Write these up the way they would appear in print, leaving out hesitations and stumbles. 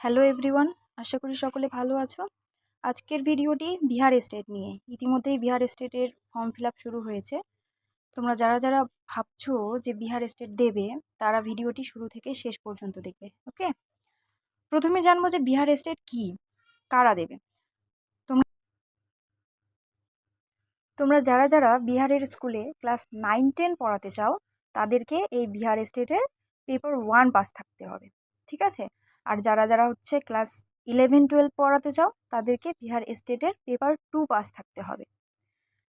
Hello everyone, আশা করি সকলে ভালো আছো। আজকের ভিডিওটি বিহার স্টেট নিয়ে। ইতিমধ্যেই বিহার স্টেটের ফর্ম ফিল আপ শুরু হয়েছে। তোমরা যারা যারা ভাবছো যে বিহার স্টেট দেবে, তারা ভিডিওটি শুরু থেকে শেষ পর্যন্ত দেখবে। ওকে, প্রথমে জানবো যে বিহার স্টেট কি, কারা দেবে। তোমরা তোমরা যারা যারা বিহারের স্কুলে ক্লাস 9-10 পড়াতে চাও, তাদেরকে এই বিহার স্টেটের পেপার 1 পাস থাকতে হবে, ঠিক আছে। আর যারা যারা হচ্ছে ক্লাস 11-12 পড়াতে চাও, তাদেরকে বিহার স্টেটের পেপার 2 পাস থাকতে হবে।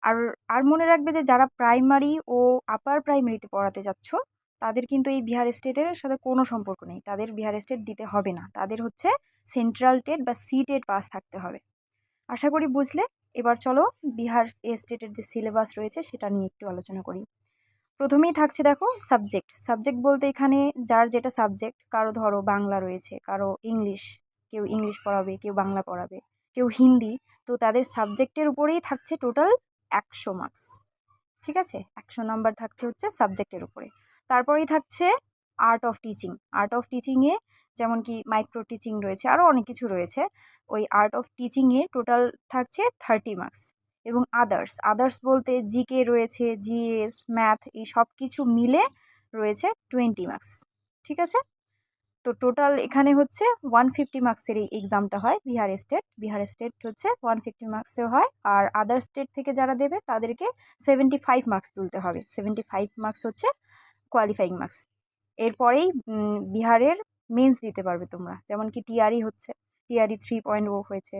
আর আর মনে রাখবে যে যারা প্রাইমারি ও আপার প্রাইমারিতে পড়াতে যাচ্ছ, তাদের কিন্তু এই বিহার স্টেটের সাথে কোনো সম্পর্ক নেই, তাদের বিহার স্টেট দিতে হবে না। তাদের হচ্ছে সেন্ট্রাল টেট বা সি টেট পাস থাকতে হবে। আশা করি বুঝলে। এবার চলো বিহার স্টেটের যে সিলেবাস রয়েছে সেটা নিয়ে একটু আলোচনা করি। প্রথমেই থাকছে দেখো সাবজেক্ট। সাবজেক্ট বলতে এখানে যার যেটা সাবজেক্ট, কারো ধরো বাংলা রয়েছে, কারো ইংলিশ, কেউ ইংলিশ পড়াবে, কেউ বাংলা পড়াবে, কেউ হিন্দি। তো তাদের সাবজেক্টের উপরেই থাকছে টোটাল 100 মার্কস, ঠিক আছে। 100 নাম্বার থাকছে হচ্ছে সাবজেক্টের উপরে। তারপরেই থাকছে art of teaching. Art of টিচিংয়ে যেমন কি মাইক্রো টিচিং রয়েছে, আরও অনেক কিছু রয়েছে। ওই আর্ট অফ টিচিংয়ে টোটাল থাকছে 30 মার্কস। এবং আদার্স, আদার্স বলতে জিকে রয়েছে, জিএস, ম্যাথ, এই সব কিছু মিলে রয়েছে 20 মার্কস, ঠিক আছে। তো টোটাল এখানে হচ্ছে 150 মার্কসের এই এক্সামটা হয় বিহার স্টেট। বিহার স্টেট হচ্ছে 150 মার্কসেও হয়। আর আদার স্টেট থেকে যারা দেবে তাদেরকে 75 মার্কস তুলতে হবে। 75 মার্কস হচ্ছে কোয়ালিফাইং মার্কস। এরপরেই বিহারের মেন্স দিতে পারবে তোমরা। যেমন কি টিআরই হচ্ছে, টিআরই 3.0 হয়েছে,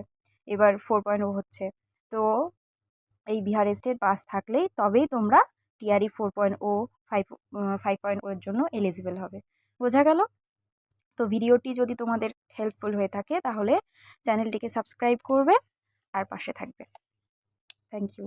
এবার 4.0 হচ্ছে। তো এই বিহার স্টেট পাস থাকলেই তবেই তোমরা টিআরই 4.0, 5.0 এর জন্য এলিজিবল হবে। বোঝা গেল? তো ভিডিওটি যদি তোমাদের হেল্পফুল হয়ে থাকে তাহলে চ্যানেলটিকে সাবস্ক্রাইব করবে আর পাশে থাকবে। Thank you.